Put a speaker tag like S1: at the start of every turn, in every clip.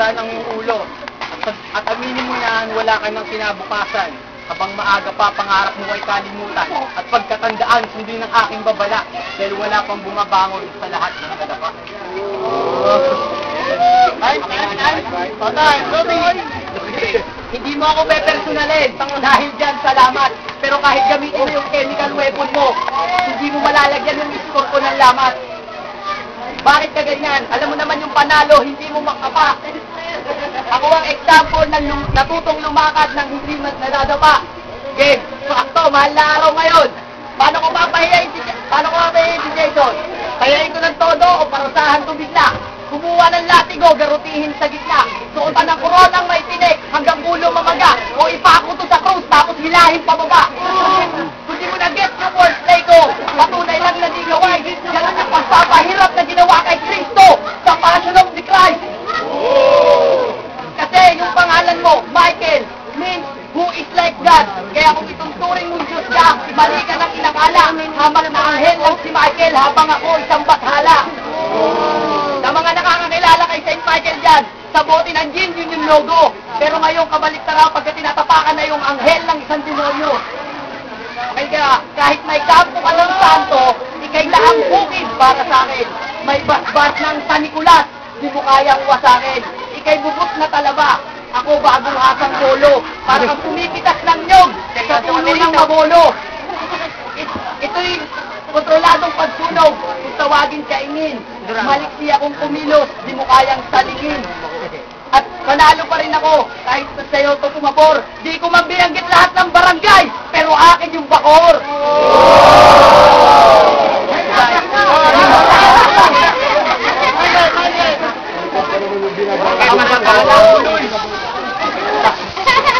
S1: sira ng ulo. At aminin mo na wala ka ng kinabukasan. Habang maaga pa, pangarap mo ay kalimutan. At pagkatandaan, sundin ng aking babala. Dahil wala pang bumabangon sa lahat ng nadapa. Hindi mo ako pepersonalin. Dahil dyan, salamat. Pero kahit gamitin mo yung chemical weapon mo, hindi mo malalagyan yung score ko ng lamat. Bakit ka ganyan? Alam mo naman yung panalo, hindi mo makapa. Ako ang example ng natutong lumakad ng hindi nadadapa. Game, sakto, mahal na araw ngayon. Paano ko papahiyain si Jason? Pahiyain ko ng todo o parusahan to bigla? Kumuha ng latigo, garutihin sa gitna. Suotan ng koronang may tinik hanggang ulo mamaga. O ipako to sa krus tapos hilahin pababa. Hindi mo na-get yung wordplay ko. Patunay lang na di gaway. Yan ang pagpapahirap na ginawa kay Kristo sa Passion of the Christ. Kasi yung pangalan mo, Michael, means who is like God. Kaya kung itong turing mong Diyos ka, mali ka ng inakala. Hamak na anghel lang si Michael habang ako isang bathala. Sa mga nakakakilala kay St. Michael dyan, sa bote ng gin, yun yung logo. Pero ngayon, kabaliktara pagka tinatapakan na yung anghel ng isang demonyo. Kaya kahit may kampo ka ng santo, ikay laang bukid para sa akin. May basbas ng San Nicolas, di mo kayang wasakin. Ikay bubot na talaba, ako bagong hasang bolo. Para kang pumipitas ng nyog, sa tulo ng mabolo. Ito'y kontroladong pagsunog, kung tawagin kaingin. Maliksi akong kumilos, di mo kayang salingin. At panalo pa rin ako, kahit sa'yo ito pumapor. Di ko mabiyanggit lahat ng barangay, pero akin yung bakor.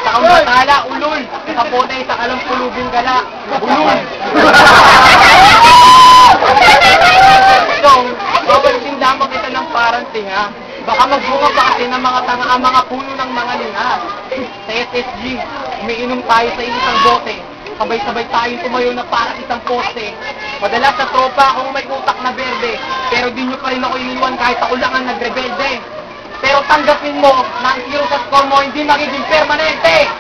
S1: Sa batala, ulol. Sa potay, sa kalang pulubing gala. Ulol. So, bawal din lamang kita ng parang tinga. Baka magbunga pa kasi ng mga tanga ang mga puno ng mga linha. Sa SSG, umiinom tayo sa isang bote. Sabay-sabay tayong tumayo na parang isang poste. Madalas sa tropa akong may utak na berde. Pero di nyo pa rin ako iniwan kahit ako lang ang nagrebelde. Pero tanggapin mo na ang hero sa score mo hindi magiging permanente.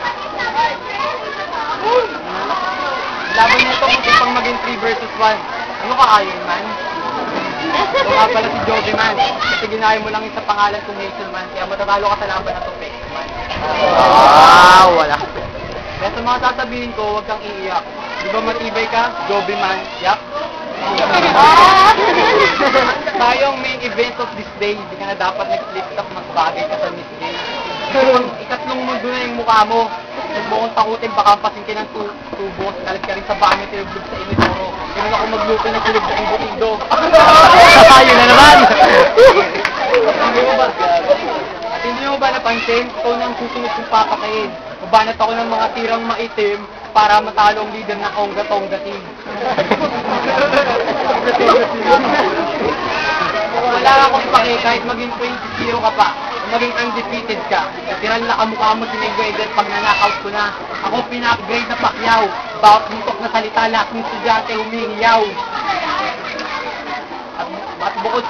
S1: Laban nito kung pang maging 3 versus 1. Ano ka, Iron Man? O nga pala si Joby Man. Kasi ginaya mo lang yung sa pangalan kong Hazel Man. Kaya matatalo ka sa laban na itong Fake Man. Wala. Kaya sa mga sasabihin ko, huwag kang iiyak. Di ba matibay ka? Joby Man. Yak. Tayong main event of this day. Hindi ka na dapat nag-flip top, magbagay ka sa Miss Gay. Ikatlong mundo na yung mukha mo. Huwag mo kong takutin, baka pasin ka ng tubos. Talag ka rin sa banyo, tinublog sa initoro. Ganun ako magluto ng tulog sa imbutido. Yun na naman! Hindi mo ba napansin? Ito na ang susunod kong papatayin. Mabanat ako ng mga tirang maitim para matalo ang leader ng Onga-Tonga team. Wala akong pake kahit maging 20-0 ka pa. Maging undefeated ka. Tiran na kamukha mo si Mayweather pag na-knockout ko na. Ako pina-upgrade na Pacquiao. Bawat buntok na salita lahat ng estudyante humihiyaw. At bukod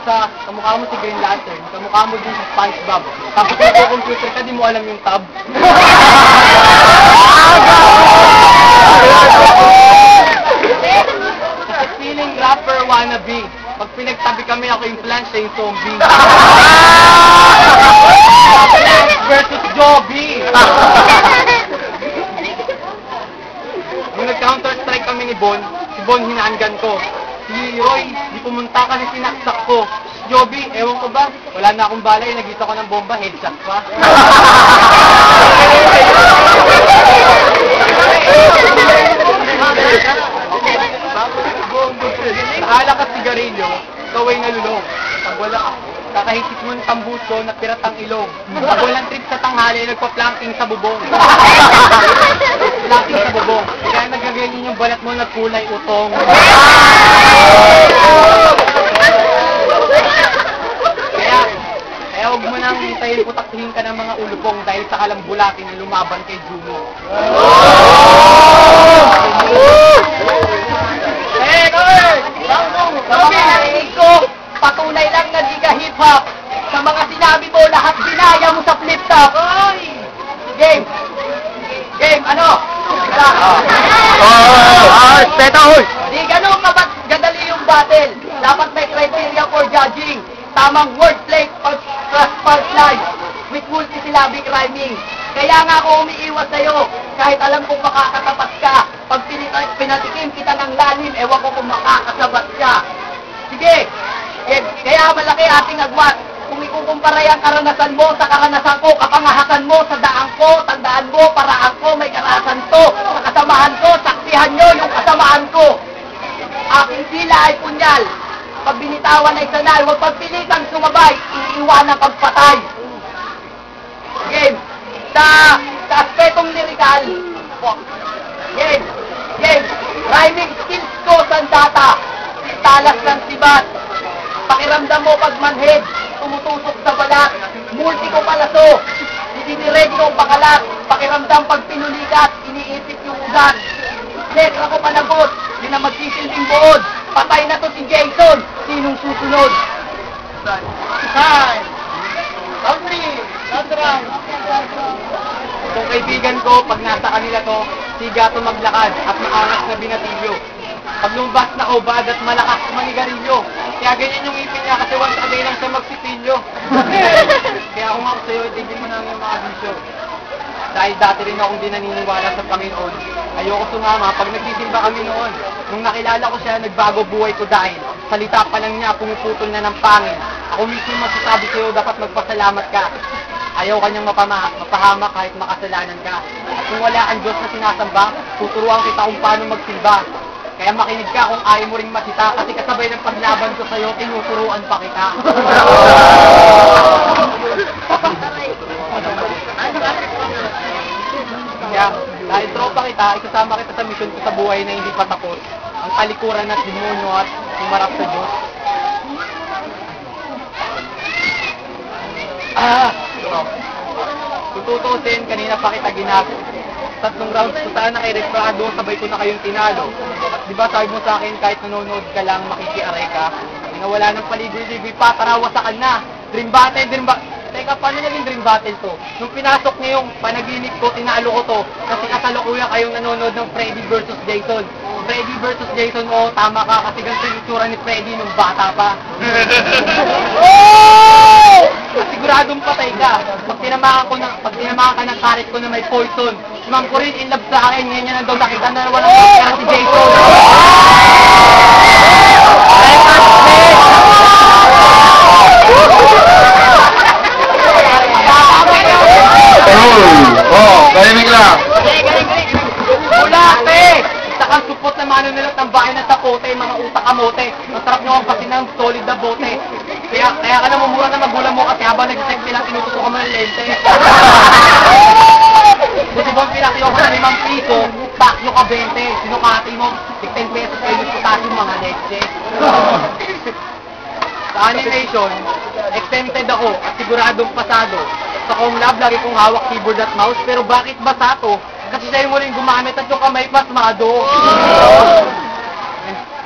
S1: sa kamukha mo si Green Lantern, kamukha mo din si SpongeBob. Tapos nagko-computer ka, di mo alam yung tab. Feeling rapper wannabe. Pag pinagtabi kami, ako yung Flash, siya yung zombie. Flash versus Joby. Nung nag-counter-strike kami ni Bon, si Bon hinaanggan ko. Si Roy, di pumunta kasi sinaksak ko. Joby, ewan ko ba? Wala na akong balay, nagita ko ng bomba, headshot pa. Nahala ka sigarilyo, kaway na lulong. Pag wala ka, kakahisis mo ng tambus ko na pirat ang ilong. Pag walang trip sa tanghali, nagpa-planking sa bubong. Planking sa bubong. Kaya nagaganyan yung balat mo na kulay utong. Kaya huwag mo nang hintayin putaktihin ka ng mga ulubong dahil sa kalambulakin na lumaban kay Juno. Sa mga narinig ko, patunay lang na di ka hip-hop. Sa mga sinabi mo, lahat binaya mo sa flip top. Game. Game, ano?
S2: Respeto, hoy!
S1: Di ganun kadali yung battle. Dapat may criteria for judging. Tamang wordplay, punchline, with multisyllabic rhyming. Kaya nga ako umiiwas sa'yo, kahit alam kong makakatapat ka. Pag pinatikim kita ng lalim, ewan ko kung makakasabat ka. Sige, kaya malaki ating agwat. Kung ikukumpara yung karanasan mo sa karanasan ko, kapangahasan mo sa daan ko, tandaan mo, paraan ko, may karasan to. Sa kasamahan ko, saksihan nyo yung kasamaan ko. Aking sila ay punyal. Pag binitawan ay sanay, huwag pagpilitang sumabay, iiwanan kang patay. Game. Sa aspetong lyrical, game. Rhyming skills ko, sandata. Talas ng sibat. Pakiramdam mo pag manhid, tumutusok sa balat. Multi ko palaso. Idinired ko pakalat. Pakiramdam pag pinulikat, iniisip yung ugat. Letra ko panagot, di na magsisilbing buod. Patay na to si Jason, sinong susunod? Time! Country! Landram! Itong kaibigan ko, pag nasa kanila to, siga to maglakad at maangas na binatilyo. Pag lumabas na ubad at malakas manigarilyo. Kaya ganyan yung ipin niya kasi once a day lang siya magsipilyo. Kaya kung ako sa'yo, itigil mo na yung mga bisyo. Dahil dati rin akong di naniniwala sa Panginoon. Ayoko sumama pag nagsisimba kami noon. Nung nakilala ko siya, nagbago buhay ko dahil salita pa lang niya, pumuputol na ng pangin. Ako mismo masasabi sa'yo, dapat magpasalamat ka. Ayaw kanyang mapahamak kahit makasalanan ka. At kung wala ang Diyos na sinasamba, tuturuan kita kung paano magsimba. Kaya makinig ka kung ayaw mo ring masita kasi kasabay ng paglaban ko sa'yo, tinuturuan pa kita. Kaya, dahil tropa kita, isasama kita sa mission ko sa buhay na hindi pa tapos. Ang talikuran at demonyo at umarap sa Diyos. Kung tutusin, kanina pa kita ginagawa. 3 rounds ko sana kay Reprado, sabay ko na kayong tinalo. At diba sabi mo sa akin, kahit nanonood ka lang, makikiaray ka. Nawala ng paligoy-ligoy pa, tarawasakan na. Dream battle. Teka, paano naging dream battle to? Nung pinasok niyo yung panaginip ko, tinalo ko to. Kasi kasalukuyan kayong nanonood ng Freddy vs. Jason. Freddy vs. Jason, oo, tama ka. Kasi ganito yung itsura ni Freddy nung bata pa. At siguradong patay ka. Pag tinamaan ka ng karet ko na may poison, si Ma'am Corinne in love sa akin, ngayon niya nang daw nakita na walang kaya si Jason.
S2: Galing lang.
S1: Galing. Bulate! Isa kang supot na manunulot ng bahay na sapote, mga utak kamote. Masarap nyo ang kasi ng solid na bote. Kaya ka na mumura na magulang mo kasi habang nag-sexy lang, tinututukan mo ng lente. Kasi bang pinakyo ko na 5 piso, takyo ka 20. Sinukati mo, 10 pesos kayo nagputati mga leche. Sa animation, exempted ako at siguradong pasado. Sa Kong Lab, lagi kong hawak keyboard at mouse, pero bakit ba sato? Kasi siya yung muling gumamit at yung kamay pasmado.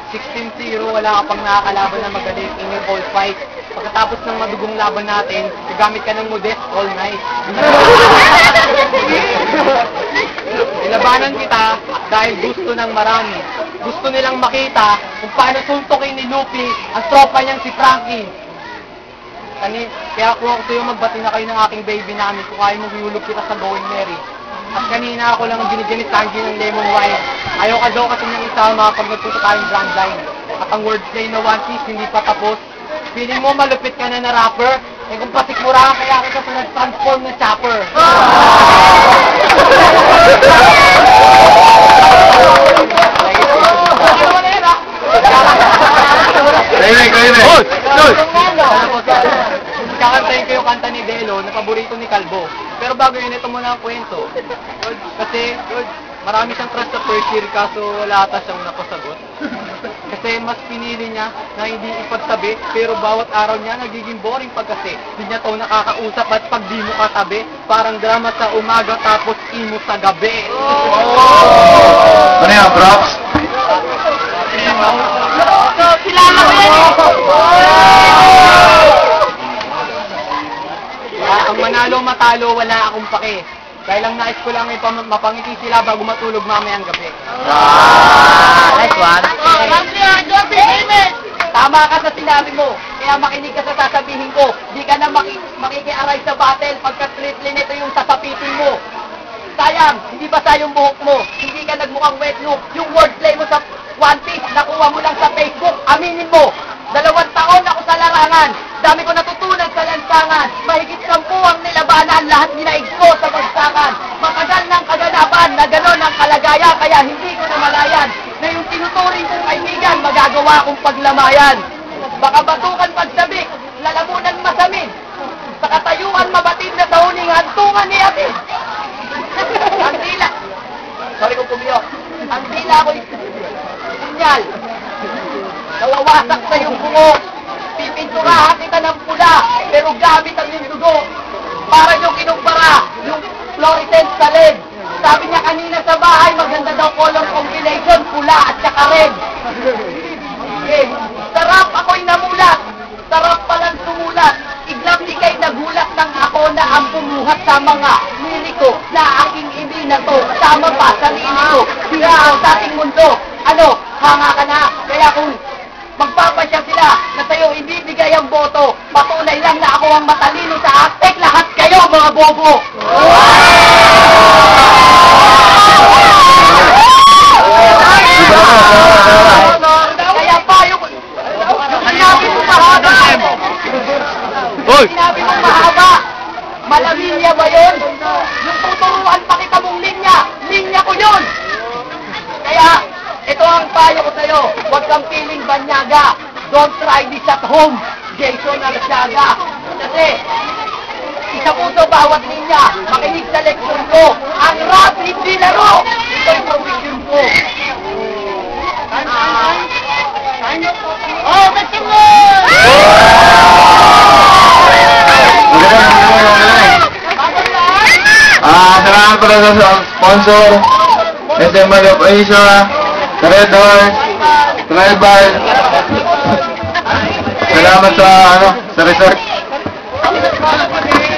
S1: 16-0, wala ka pang nakakalaban na magaling in your all fight. Pagkatapos ng madugong laban natin, gagamit ka ng modest all night. Nilabanan kita dahil gusto ng marami. Gusto nilang makita kung paano suntokin ni Luffy ang tropa niyang si Frankie. Kaya kung ako sa'yo, magbati na kayo ng aking baby namin kung kaya mong ihulog kita sa Going Merry. At kanina ako lang binigyan ni Sanji ng lemon wine. Ayaw ka daw kasi niyang isama pag nagpunta tayong Grand Line. At ang wordplay na One Piece hindi pa tapos. Feeling mo malupit ka na na rapper? Eh kung pasikmura kaya kita sa nag-transform na chopper. Kakantayin ko yung kanta ni Delo na paborito ni Calvo. Pero bago yun, ito muna ang kwento. Kasi marami siyang crush sa first year kaso wala ata siyang napasagot. Kasi mas pinili niya na hindi ipagtabi, pero bawat araw niya nagiging boring pagkasi. Hindi niya to nakakausap at pag di mo katabi, parang drama sa umaga tapos imo sa gabi.
S2: Ano yan, props?
S1: Kilala ko yan eh! Ang manalo matalo, wala akong pake. Dahil lang nais ko lang mapangiti sila bago matulog mamayang gabi.
S2: Nice one.
S1: Tama ka sa sinabi mo. Kaya makinig ka sa sasabihin ko. Di ka na makikiaray sa battle pagkat triple nito yung sasapitin mo. Sayang, hindi ba sayang buhok mo? Hindi ka nagmukhang wet look. Yung wordplay mo sa One Piece, nakuha mo lang sa Facebook. Aminin mo. 2 taon ako sa larangan. Dami ko natutunan sa lansangan. Mahigit 10 ang nilabanan. Lahat ninaig ko sa bagsakan. Matagal ng kaganapan na gano'n ang kalagayan. Kaya hindi ko namalayan na yung tinuturing kong kaibigan magagawa kong paglamayan. Baka batukan pagsabik, lalamunan masamid. Sa katayuan mabatid na sa huning hantungan ni Atid. Ang dila. Sorry kung pumiyok. Ang dila ko'y sinyal. Nawawasak sa iyong bungo. Pipinturahan kita ng pula, pero gamit ang iyong dugo. Para niyong kinumpara yung fluorescent sa LED. Sabi niya kanina sa bahay, maganda daw color combination, pula at saka red. Okay. Sarap ako'y namulat. Sarap palang sumulat. Iglap di kay nagulat ng ako na ang bumuhat sa mga liriko na aking ibinato. Tama pa, sarili ko. Sira ang dating mundo. Ano, hanga ka na. Kaya kung magpapasya sila na sa'yo ibibigay ang boto, patunay lang na ako ang matalino sa Aztec. Lahat kayo, mga bobo! Kaya pa, yung sinabi mo mahaba. Sinabi mo mahaba. Malamilya ba yun? Yung tuturuan pa kita mong linya ko yun. Kaya, ito ang payo ko sa'yo. Huwag kang piling banyaga. Don't try this at home. Jason Arciaga. Kasi, isa puso bawat linya. Makinig sa leksyon ko. Ang rap hindi laro. Ito yung provision ko. Oh, that's it!
S2: Salamat pala sa sponsor, SML of Asia, Red Horse, Tribal. Salamat sa resort.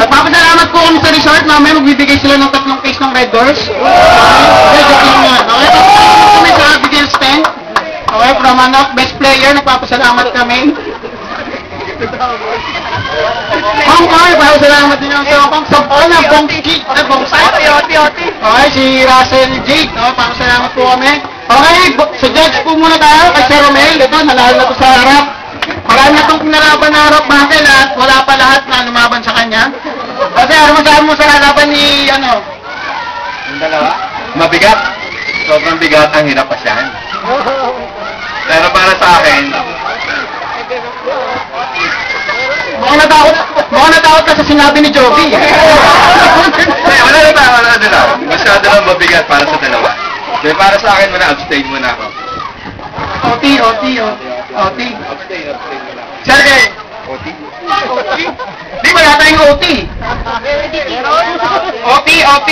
S1: Nagpapasalamat po kami sa resort. Mamaya magbibigay sila ng 3 case ng Red Doors. Okay, joke lang yun. Okay, tapos kami sa Abigail's tent. Okay, from best player, nagpapasalamat kami. Hong Kong, nagpapasalamat din yung Hong Kong. Sa na, Bongki, Bongsai. Okay, si Russell Jake. Okay, nagpapasalamat po kami. Okay, sa judge po muna tayo kay Sir Romel. Ito, nalala na po sa harap. Marami na itong pinalaban na harap natin at wala pa lahat na lumaban sa kanya. Kasi ano masabi mo sa lalaban ni,
S2: Yung dalawa? Mabigat. Sobrang bigat, ang hirap pa siya. Pero para sa akin,
S1: mukhang natakot ka sa sinabi ni Joby.
S2: wala na lang. Masyado lang mabigat para sa dalawa. Kaya para sa akin, abstain muna ako.
S1: OT.
S2: Abstain muna.
S1: Sergey!
S2: OT?
S1: Di ba yata yung OT? OT.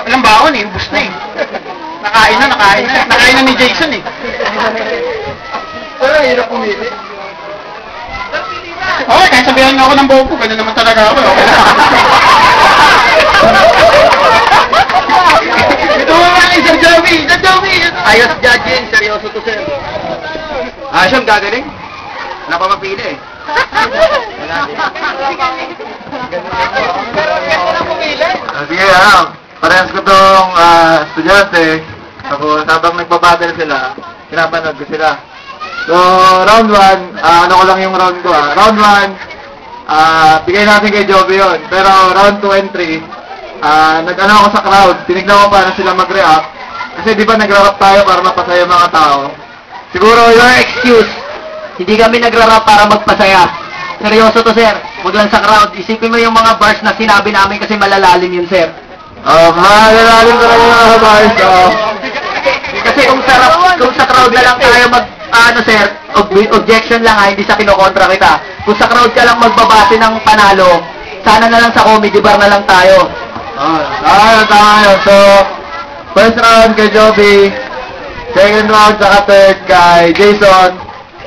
S1: Walang baon eh, ubus na eh. Nakain na ni Jason eh.
S2: Pero hirap pumili.
S1: Okay, kahit sabihan nga ako ng bobo, gano'n naman talaga ako. Okay lang. Ito mo nga kay Sir Joby.
S2: Ayos judging, seryoso to sir. Siyang gagaling? Wala pa mapili eh. Sige, parehas ko tong estudyante. Tapos habang nagbabattle sila, pinapanood ko sila. So, round 1, ano ko lang yung round ko Round 1, bigay natin kay Joby yun. Pero round 2 and 3, nag-ano ako sa crowd, tinignan ko paano sila mag-react. Kasi di ba nagra-rap tayo para mapasaya mga tao? Siguro your excuse, hindi kami nagra-rap para magpasaya. Seryoso to sir, huwag lang sa crowd. Isipin mo yung mga bars na sinabi namin kasi malalalim yun sir. Malalalim talaga yung mga bars. Kasi kung sa crowd na lang tayo sir, objection lang hindi sa kinokontra kita. Kung sa crowd ka lang magbabase ng panalo, sana na lang sa comedy bar na lang tayo. Tama yun. So, first round kay Joby, second round saka third kay Jason.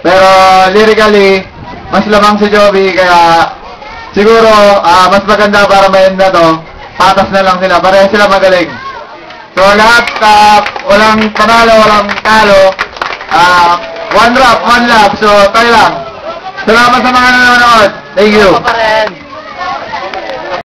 S2: Pero lyrically, mas lamang si Joby, kaya siguro, mas maganda para may na to, patas na lang sila, pareho sila magaling. So lahat, walang panalo, walang talo, one lap, so tayo lang. Salamat sa mga nanonood. Thank you.
S1: Pa rin.